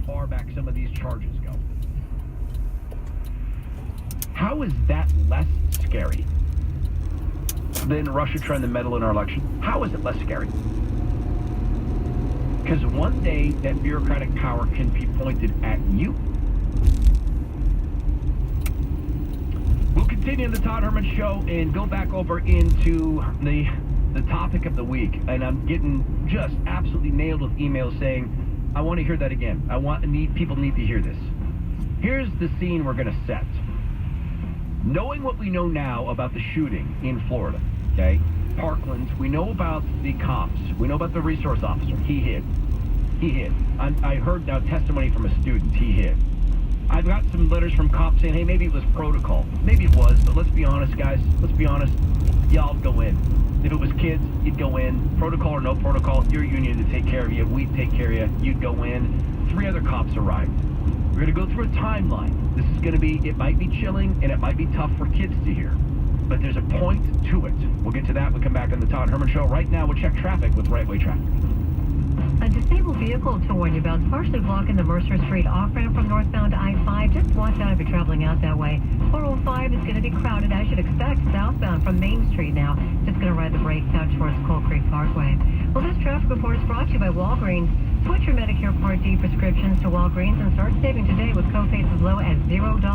far back some of these charges go. How is that less scary than Russia trying to meddle in our election? How is it less scary? Because one day that bureaucratic power can be pointed at you. We'll continue the Todd Herman Show and go back over into the topic of the week. And I'm getting just absolutely nailed with emails saying, I want to hear that again. People need to hear this. Here's the scene we're going to set. Knowing what we know now about the shooting in Florida, okay? Parkland, we know about the cops. We know about the resource officer. He hid. I heard now testimony from a student. He hid. I've got some letters from cops saying, hey, maybe it was protocol. Maybe it was, but let's be honest, guys. Let's be honest. Y'all go in. If it was kids, you'd go in. Protocol or no protocol, your union to take care of you. We'd take care of you. You'd go in. 3 other cops arrived. We're going to go through a timeline. This is going to be, it might be chilling and it might be tough for kids to hear. But there's a point to it. We'll get to that. We'll come back on the Todd Herman Show. Right now, we'll check traffic with Right Way Traffic. A disabled vehicle to warn you about is partially blocking the Mercer Street off-ramp from northbound I-5. Just watch out if you're traveling out that way. 405 is going to be crowded, as you'd expect, southbound from Main Street now. Just going to ride the brakes out towards Coal Creek Parkway. Well, this traffic report is brought to you by Walgreens. Switch your Medicare Part D prescriptions to Walgreens and start saving today with copays as low as $0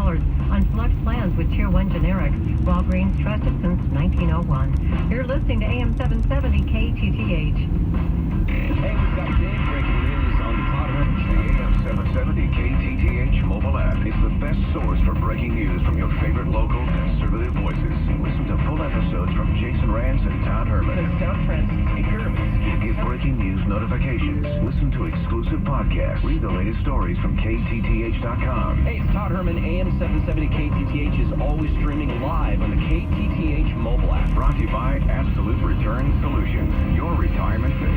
on select plans with Tier 1 generics. Walgreens, trusted since 1901. You're listening to AM 770 KTTH. Hey, we've got big breaking news on the Todd Herman Show. AM 770 KTTH mobile app is the best source for breaking news from your favorite local conservative voices. Listen to full episodes from Jason Rance and Todd Herman. South Francis, Get breaking news notifications. Listen to exclusive podcasts. Read the latest stories from KTTH.com. Hey, it's Todd Herman. AM 770 KTTH is always streaming live on the KTTH mobile app. Brought to you by Absolute Return Solutions, your retirement fix.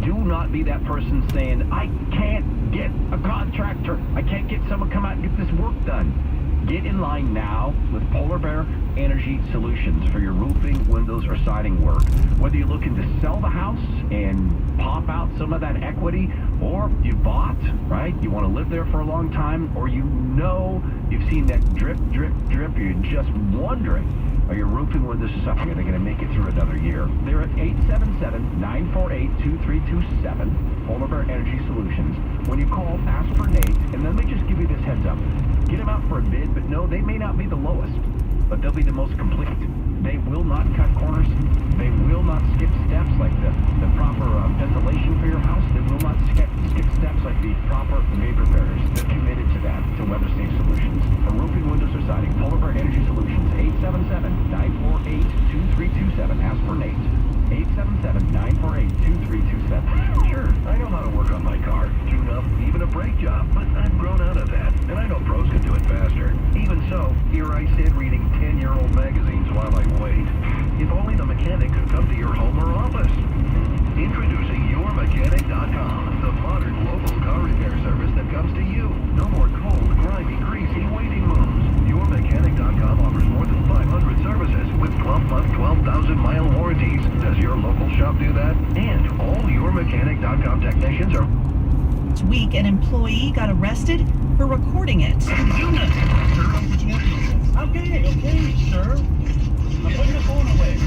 Do not be that person saying, I can't get a contractor. I can't get someone to come out and get this work done. Get in line now with Polar Bear Energy Solutions for your roofing, windows, or siding work. Whether you're looking to sell the house and pop out some of that equity, or you bought, right? You want to live there for a long time, or you know you've seen that drip, drip, drip. You're just wondering, are your roofing windows or something, are they going to make it through another year? They're at 877-948-2327, Polar Bear Energy Solutions. When you call, ask for Nate, and then let me just give you this heads up. Get them out for a bid, but no, they may not be the lowest, but they'll be the most complete. They will not cut corners. They will not skip steps like the proper ventilation for your house. They will not skip steps like the proper vapor barriers. They're committed to that, to weather safe solutions. For roofing, windows, or siding, Polar Bear Energy Solutions, 877-948-2327. Ask for Nate. 877-948-2327. Sure, I know how to work on my car, tune up, even a brake job, but I've grown out of that, and I know pros can do it faster. Even so, here I sit reading 10-year-old magazines while I wait. If only the mechanic could come to your home or office. Introducing YourMechanic.com, the modern local car repair service that comes to you. No more cold, grimy, greasy waiting rooms. YourMechanic.com offers more than 500 services with 12-month, 12,000-mile warranties. Does your local shop do that? And all YourMechanic.com technicians are... This week, an employee got arrested for recording it. Okay, sir. I'm putting the phone away.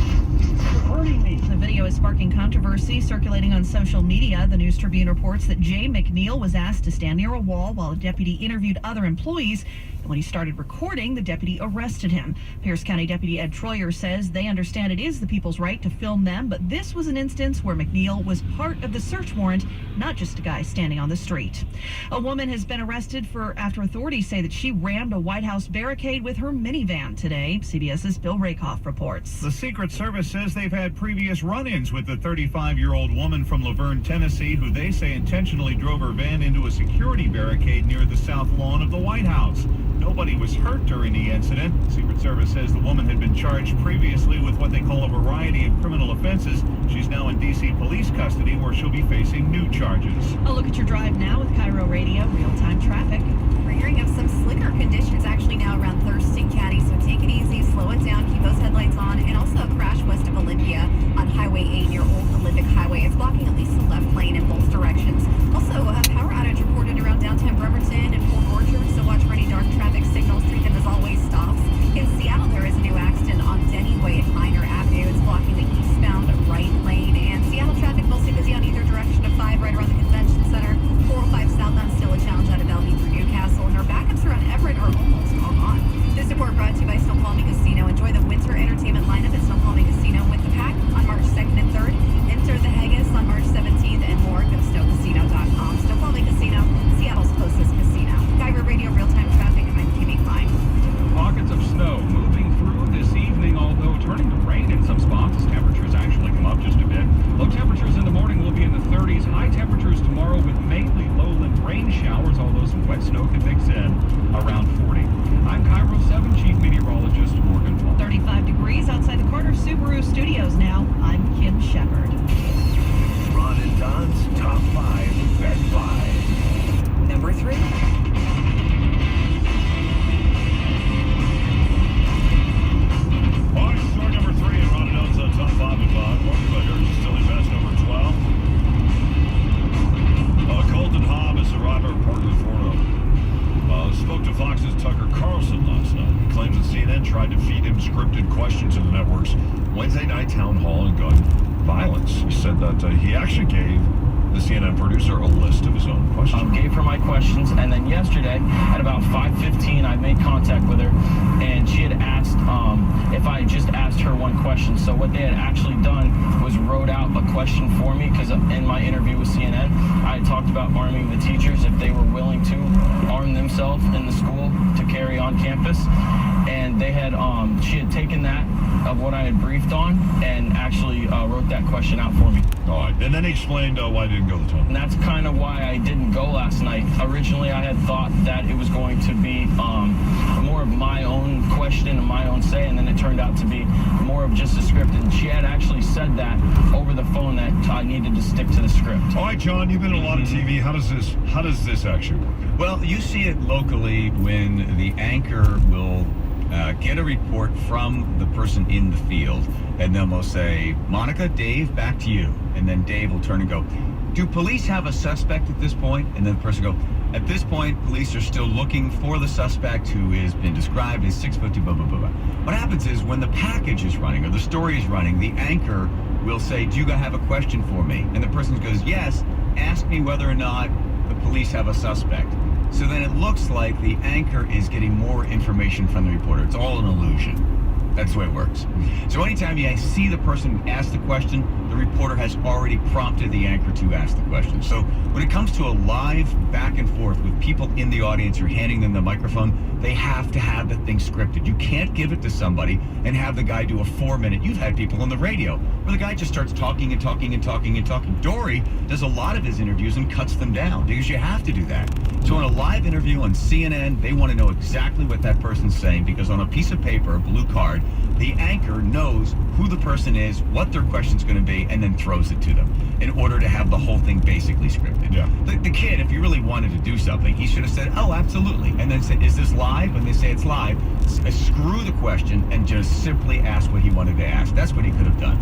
You're hurting me. The video is sparking controversy circulating on social media. The News Tribune reports that Jay McNeil was asked to stand near a wall while a deputy interviewed other employees. And when he started recording, the deputy arrested him. Pierce County Deputy Ed Troyer says they understand it is the people's right to film them, but this was an instance where McNeil was part of the search warrant, not just a guy standing on the street. A woman has been arrested after authorities say that she rammed a White House barricade with her minivan today. CBS's Bill Rakoff reports. The Secret Service says they've had previous run-ins with the 35-year-old woman from Laverne, Tennessee, who they say intentionally drove her van into a security barricade near the south lawn of the White House. Nobody was hurt during the incident. Secret Service says the woman had been charged previously with what they call a variety of criminal offenses. She's now in D.C. police custody where she'll be facing new charges. A look at your drive now with Cairo Radio, real-time traffic. We're hearing of some slicker conditions actually now around Thurston County, so take it easy, slow it down, keep those headlights on, and also a crash west of Olympia on Highway 8 near Old Olympic Highway. It's blocking at least the left lane in both directions. Also, a power outage reported around downtown Fox's Tucker Carlson last night. He claims that CNN tried to feed him scripted questions in the network's Wednesday night town hall on gun violence. He said that he actually gave the CNN producer a list of his own questions. Gave her my questions, and then yesterday at about 5:15 I made contact with her, and she had asked if I had just asked her one question. So what they had actually done was wrote out a question for me, because in my interview with CNN I had talked about arming the teachers if they were willing to arm themselves in the school to carry on campus, and they had she had taken that of what I had briefed on and actually wrote that question out for me. All right, and then he explained why he didn't go to the tunnel. And that's kind of why I didn't go last night. Originally, I had thought that it was going to be more of my own question and my own say, and then it turned out to be more of just a script. And she had actually said that over the phone that I needed to stick to the script. All right, John, you've been in a lot of TV. How does this actually work? Well, you see it locally when the anchor will get a report from the person in the field, and then we'll say, Monica, Dave, back to you. And then Dave will turn and go, do police have a suspect at this point? And then the person will go, at this point, police are still looking for the suspect who has been described as 6'2", blah, blah, blah, blah. What happens is when the package is running or the story is running, the anchor will say, do you have a question for me? And the person goes, yes, ask me whether or not the police have a suspect. So then it looks like the anchor is getting more information from the reporter. It's all an illusion. That's the way it works. So anytime you see the person ask the question, the reporter has already prompted the anchor to ask the question. So when it comes to a live back and forth with people in the audience, you're handing them the microphone, they have to have the thing scripted. You can't give it to somebody and have the guy do a 4-minute. You've had people on the radio where the guy just starts talking and talking and talking and talking. Dory does a lot of his interviews and cuts them down because you have to do that. So in a live interview on CNN, they want to know exactly what that person's saying, because on a piece of paper, a blue card, the anchor knows who the person is, what their question's going to be, and then throws it to them in order to have the whole thing basically scripted. Yeah. The kid, if he really wanted to do something, he should have said, oh, absolutely. And then said, is this live? When they say it's live, screw the question and just simply ask what he wanted to ask. That's what he could have done.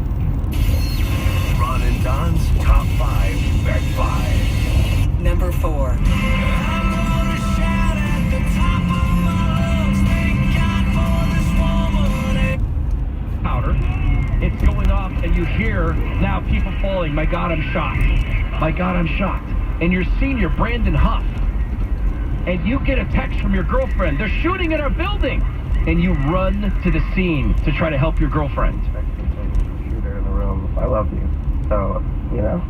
Ron and Don's Top 5 Back 5. Number 4. Powder. It's going off, and you hear now people falling. My God, I'm shocked. My God, I'm shocked. And your senior, Brandon Huff, and you get a text from your girlfriend. They're shooting at our building. And you run to the scene to try to help your girlfriend. Shooter in the room. I love you. So, you know,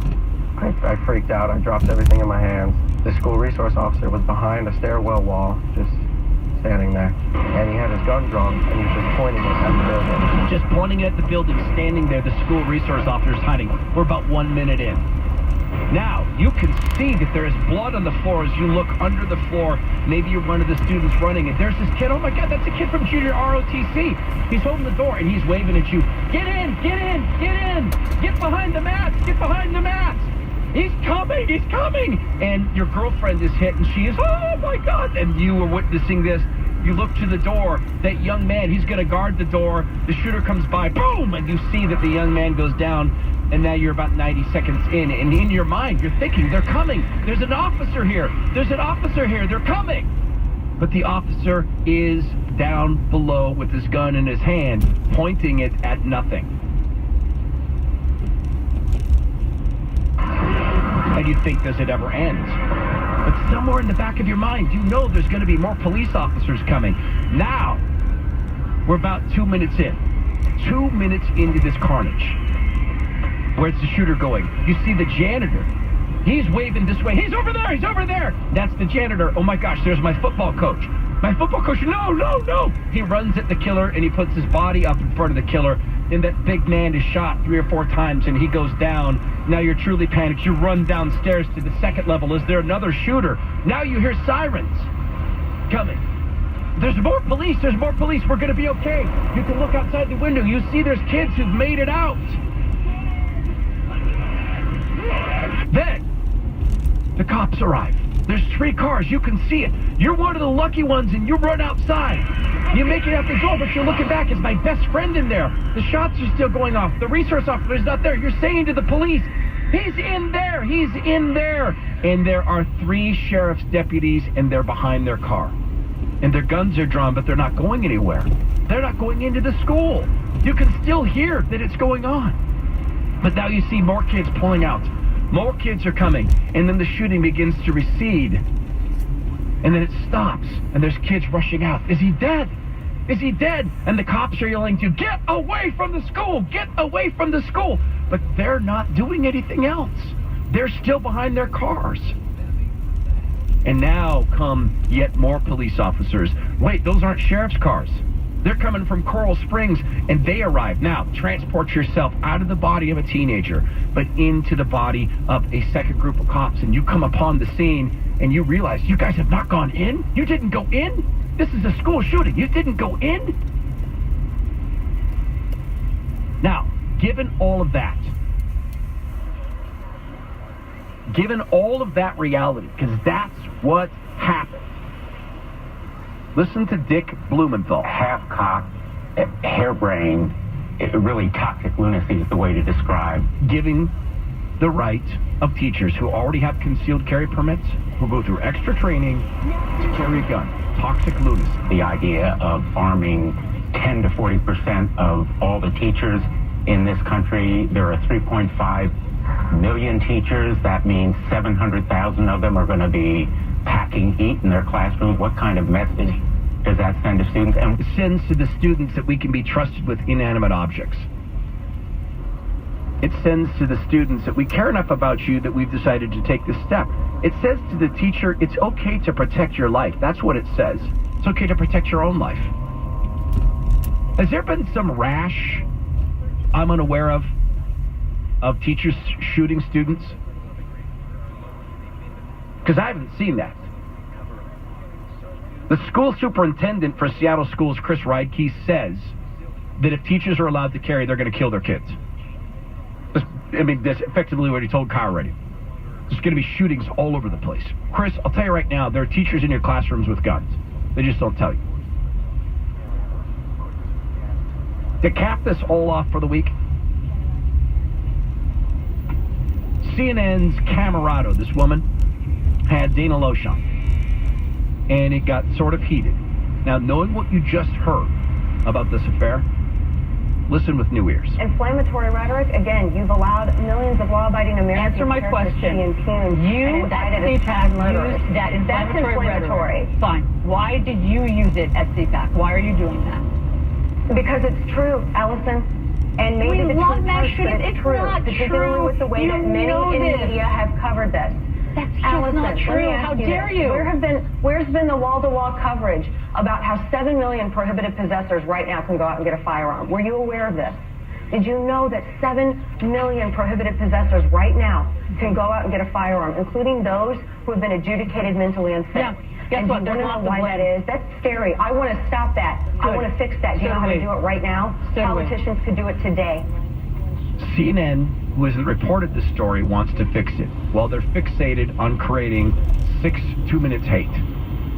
I freaked out. I dropped everything in my hands. The school resource officer was behind a stairwell wall, just standing there. And he had his gun drawn, and he was just pointing it at the building. Just pointing at the building, standing there, the school resource officer's hiding. We're about 1 minute in. Now, you can see that there is blood on the floor as you look under the floor. Maybe you're one of the students running, and there's this kid. Oh my God, that's a kid from junior ROTC. He's holding the door, and he's waving at you. Get in, get in, get in. Get behind the mats, get behind the mats. He's coming, he's coming. And your girlfriend is hit, and she is, oh my God. And you were witnessing this. You look to the door. That young man, he's going to guard the door. The shooter comes by, boom, and you see that the young man goes down. And now you're about 90 seconds in, and in your mind, you're thinking, they're coming. There's an officer here. There's an officer here. They're coming. But the officer is down below with his gun in his hand, pointing it at nothing. And you think, does it ever end? But somewhere in the back of your mind, you know there's going to be more police officers coming. Now, we're about 2 minutes in. 2 minutes into this carnage. Where's the shooter going? You see the janitor. He's waving this way. He's over there. He's over there. That's the janitor. Oh my gosh, there's my football coach. My football coach. No, no, no. He runs at the killer, and he puts his body up in front of the killer. And that big man is shot 3 or 4 times, and he goes down. Now you're truly panicked. You run downstairs to the second level. Is there another shooter? Now you hear sirens coming. There's more police. There's more police. We're going to be okay. You can look outside the window. You see there's kids who've made it out. Then, the cops arrive. There's 3 cars. You can see it. You're one of the lucky ones, and you run outside. You make it out the door, but you're looking back. Is my best friend in there? The shots are still going off. The resource officer's not there. You're saying to the police, he's in there. He's in there. And there are 3 sheriff's deputies, and they're behind their car. and their guns are drawn, but they're not going anywhere. They're not going into the school. You can still hear that it's going on. But now you see more kids pulling out. More kids are coming, and then the shooting begins to recede. And then it stops, and there's kids rushing out. Is he dead? Is he dead? And the cops are yelling to, get away from the school! Get away from the school! But they're not doing anything else. They're still behind their cars. And now come yet more police officers. Wait, those aren't sheriff's cars. They're coming from Coral Springs, and they arrive. Now, transport yourself out of the body of a teenager, but into the body of a second group of cops, and you come upon the scene, and you realize, you guys have not gone in? You didn't go in? This is a school shooting. You didn't go in? Now, given all of that reality, because that's what happened. Listen to Dick Blumenthal. Half-cocked, harebrained, really toxic lunacy is the way to describe. Giving the right of teachers who already have concealed carry permits, who go through extra training to carry a gun. Toxic lunacy. The idea of arming 10 to 40% of all the teachers in this country. There are 3.5 million teachers. That means 700,000 of them are going to be packing heat in their classrooms. What kind of message does that send to students? And it sends to the students that we can be trusted with inanimate objects. It sends to the students that we care enough about you that we've decided to take this step. It says to the teacher, it's okay to protect your life. That's what it says. It's okay to protect your own life. Has there been some rash I'm unaware of teachers shooting students? Because I haven't seen that. The school superintendent for Seattle Schools, Chris Reidke, says that if teachers are allowed to carry, they're going to kill their kids. That's effectively what he told Kyle already. There's going to be shootings all over the place. Chris, I'll tell you right now, there are teachers in your classrooms with guns. They just don't tell you. To cap this all off for the week, CNN's Camerado, this woman, had Dana Loesch on, and it got sort of heated. Now, knowing what you just heard about this affair, listen with new ears. Inflammatory rhetoric, again, you've allowed millions of law-abiding Americans Answer my question. to be impugned and indicted as child murderers. That That's inflammatory. Fine. Why did you use it at CPAC? Why are you doing that? Because it's true, Allison. And maybe the truth hurts, but it's true. Particularly with the way that many in the media have covered this. That's just Allison, not true. How dare you? Where's been the wall-to-wall coverage about how 7 million prohibited possessors right now can go out and get a firearm? Were you aware of this? Did you know that 7 million prohibited possessors right now can go out and get a firearm, including those who have been adjudicated mentally unfit? Yeah. Guess what? Do you want to know why that is? That's scary. I want to stop that. I want to fix that. Do you know how to do it right now? Politicians could do it today. CNN, who has reported this story, wants to fix it. Well, they're fixated on creating 6 2-minute hate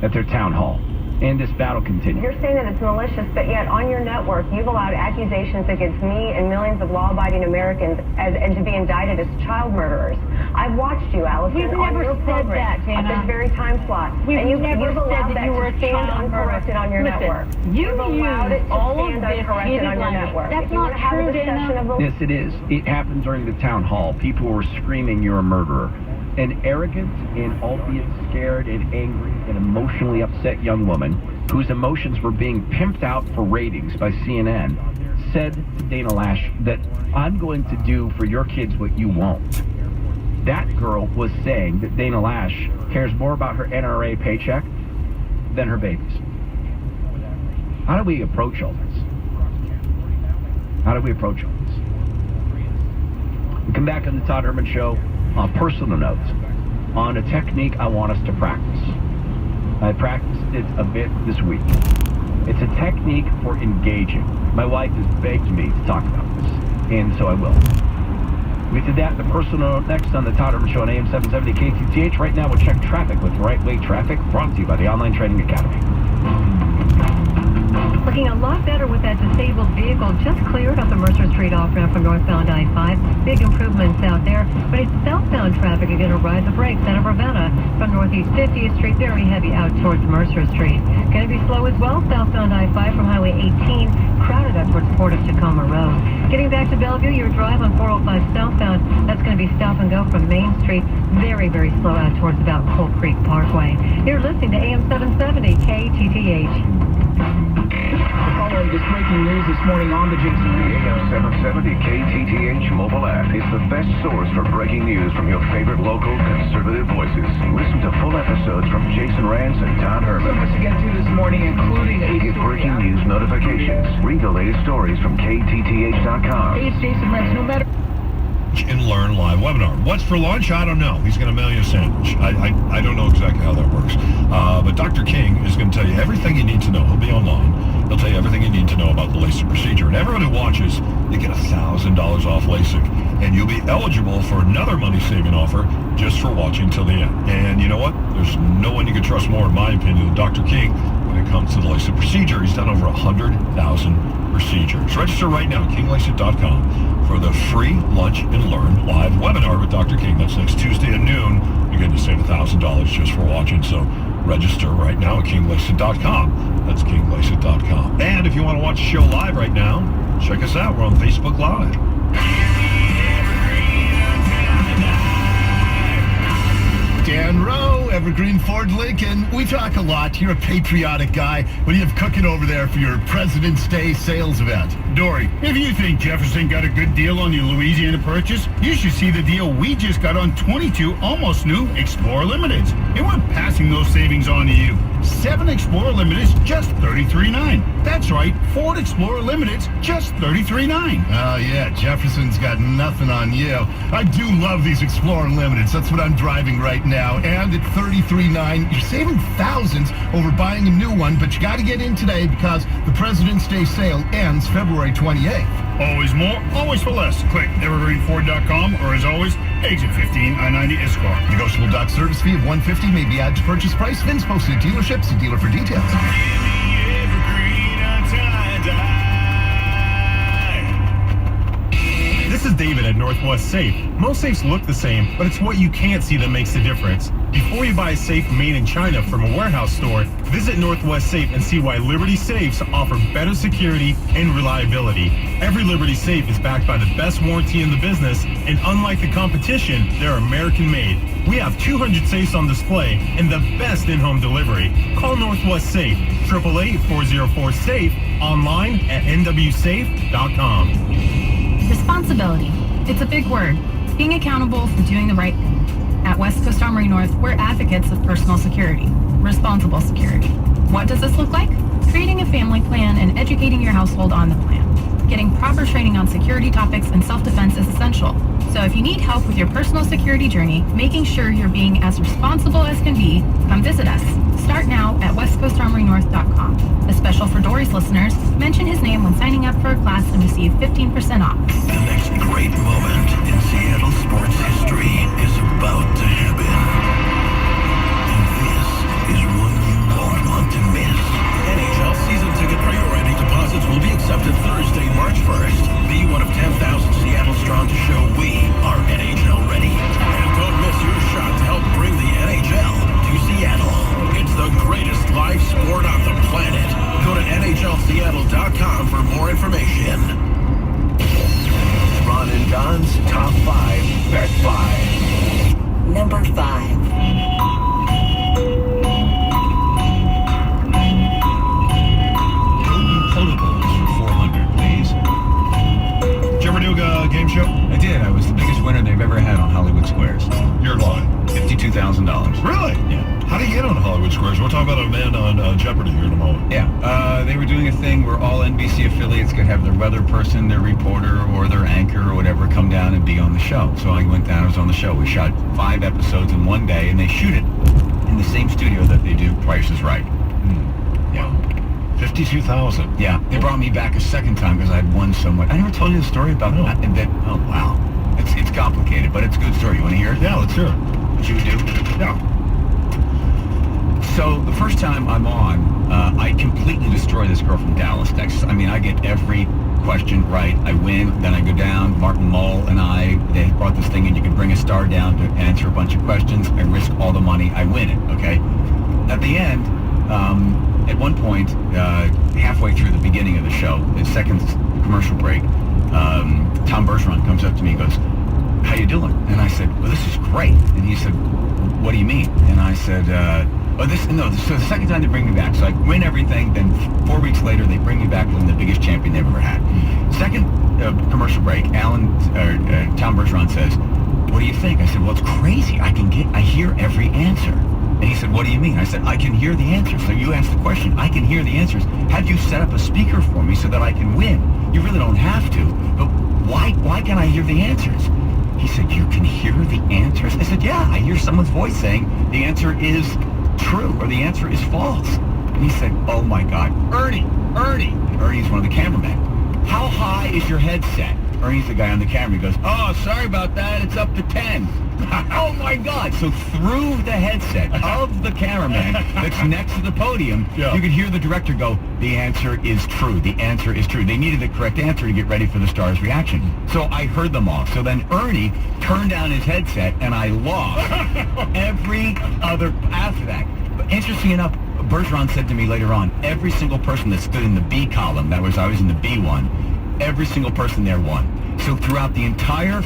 at their town hall. And this battle continues. You're saying that it's malicious, but yet on your network, you've allowed accusations against me and millions of law-abiding Americans and to be indicted as child murderers. I've watched you, Allison, We've on never your said program that, Dana. at this very time slot. We've you've never allowed said that you were a to stand child murderer. uncorrected on your Listen, network. you've allowed it used to all of stand this uncorrected heated on your language. network. That's If you not want to have true, a discussion Dana. of the Yes, it is. It happened during the town hall. People were screaming, "You're a murderer." An arrogant and albeit scared and angry and emotionally upset young woman whose emotions were being pimped out for ratings by CNN said to Dana Loesch that I'm going to do for your kids what you won't. That girl was saying that Dana Loesch cares more about her NRA paycheck than her babies. How do we approach all this? How do we approach all this? We come back on the Todd Herman Show. On personal notes, on a technique I want us to practice. I practiced it a bit this week. It's a technique for engaging. My wife has begged me to talk about this, and so I will. We did that, the personal note, next on the Todd Herman Show on AM 770 KTTH. Right now we'll check traffic with Right Way Traffic, brought to you by the Online Training Academy. Looking a lot better with that disabled vehicle just cleared off the Mercer Street off-ramp from northbound I-5. Big improvements out there, but it's southbound traffic again to ride the brakes out of Ravenna from north. Northeast 50th Street, very heavy out towards Mercer Street. Going to be slow as well, southbound I-5 from Highway 18, crowded out towards Port of Tacoma Road. Getting back to Bellevue, your drive on 405 southbound, that's going to be stop and go from Main Street, very, very slow out towards about Coal Creek Parkway. You're listening to AM 770 KTTH. Following this breaking news this morning on the Jason Reed AM 770 KTTH mobile app is the best source for breaking news from your favorite local conservative voices. Listen to full episodes from Jason Rance and Todd So Herman. much to get to this morning, including a Get story breaking out. news notifications. Read the latest stories from KTTH.com. Hey, it's Jason Rance. No matter and Learn live webinar. What's for lunch? I don't know. He's going to mail you a sandwich. I don't know exactly how that works. But Dr. King is going to tell you everything you need to know. He'll be online. He'll tell you everything you need to know about the LASIK procedure. And everyone who watches, you get $1,000 off LASIK. And you'll be eligible for another money-saving offer just for watching till the end. And you know what? There's no one you can trust more, in my opinion, than Dr. King when it comes to the LASIK procedure. He's done over 100,000 procedures. Register right now at KingLASIK.com for the free Lunch and Learn live webinar with Dr. King. That's next Tuesday at noon. You're going to save $1,000 just for watching. So register right now at KingLASIK.com. That's KingLASIK.com. And if you want to watch the show live right now, check us out. We're on Facebook Live. Dan Rowe, Evergreen Ford Lincoln. We talk a lot. You're a patriotic guy. What do you have cooking over there for your President's Day sales event? Dory, if you think Jefferson got a good deal on your Louisiana purchase, you should see the deal we just got on 22 almost new Explorer Limiteds. And we're passing those savings on to you. 7 Explorer Limiteds, just $33.9. That's right, Ford Explorer Limiteds, just $33.9. Oh, yeah, Jefferson's got nothing on you. I do love these Explorer Limiteds. That's what I'm driving right now. And at $33.9, you're saving thousands over buying a new one, but you got to get in today because the President's Day sale ends February 28th. Always more, always for less. Click evergreenford.com, or as always, exit 15 I-90 Esquire. Negotiable dock service fee of $150 may be added to purchase price. VINs posted at dealerships. See dealer for details. This is David at Northwest Safe. Most safes look the same, but it's what you can't see that makes the difference. Before you buy a safe made in China from a warehouse store, visit Northwest Safe and see why Liberty Safes offer better security and reliability. Every Liberty Safe is backed by the best warranty in the business, and unlike the competition, they're American-made. We have 200 safes on display and the best in-home delivery. Call Northwest Safe, 888-404-SAFE, online at nwsafe.com. Responsibility. It's a big word. Being accountable for doing the right thing. At West Coast Armory North, we're advocates of personal security, responsible security. What does this look like? Creating a family plan and educating your household on the plan. Getting proper training on security topics and self-defense is essential. So if you need help with your personal security journey, making sure you're being as responsible as can be, come visit us. Start now at westcoastarmorynorth.com. A special for Dory's listeners, mention his name when signing up for a class and receive 15% off. The next great moment in Seattle sports history is about to happen. And this is one you won't want to miss. NHL season ticket priority deposits will be accepted Thursday, March 1st. Be one of 10,000 Seattle strong to show we are NHL ready. And don't miss your shot to help bring the NHL to Seattle. It's the greatest live sport on the planet. Go to NHLSeattle.com for more information. Ron and Don's Top 5 Bet 5. Number 5. Game show? I did. I was the biggest winner they've ever had on Hollywood Squares. You're lying. $52,000. Really? Yeah. How do you get on Hollywood Squares? We'll talk about a man on Jeopardy here in a moment. Yeah. They were doing a thing where all NBC affiliates could have their weather person, their reporter, or their anchor or whatever come down and be on the show. So I went down, I was on the show. We shot 5 episodes in one day, and they shoot it in the same studio that they do Price is Right. Yeah. 52,000. Yeah, they brought me back a second time because I'd won so much. I never told you the story about that. And that. Oh wow, it's complicated, but it's a good story. You want to hear it? Yeah, let's hear it. What you would do? Yeah. So the first time I'm on, I completely destroy this girl from Dallas, Texas. I mean, I get every question right, I win. Then I go down. Martin Mull and they brought this thing in. You can bring a star down to answer a bunch of questions. I risk all the money. I win it, okay? At the end, at one point, halfway through the beginning of the show, the second commercial break, Tom Bergeron comes up to me and goes, "How you doing?" And I said, "Well, this is great." And he said, "What do you mean?" And I said, so the second time they bring me back, so I win everything, then 4 weeks later they bring me back and I'm the biggest champion they've ever had. Second commercial break, Tom Bergeron says, "What do you think?" I said, "Well, it's crazy. I hear every answer." And he said, "What do you mean?" I said, "I can hear the answers. So you asked the question, I can hear the answers. Had you set up a speaker for me so that I can win? You really don't have to, but why can I hear the answers?" He said, "You can hear the answers?" I said, "Yeah, I hear someone's voice saying the answer is true or the answer is false." And he said, "Oh my God, Ernie. And Ernie's one of the cameramen. "How high is your headset?" Ernie's the guy on the camera. He goes, "Oh, sorry about that. It's up to 10. Oh my God. So through the headset of the cameraman that's next to the podium, you could hear the director go, "The answer is true. The answer is true." They needed the correct answer to get ready for the star's reaction. So I heard them all. So then Ernie turned down his headset and I lost every other after that. But interesting enough, Bergeron said to me later on, every single person that stood in the B column, I was in the B one, every single person there won. So throughout the entire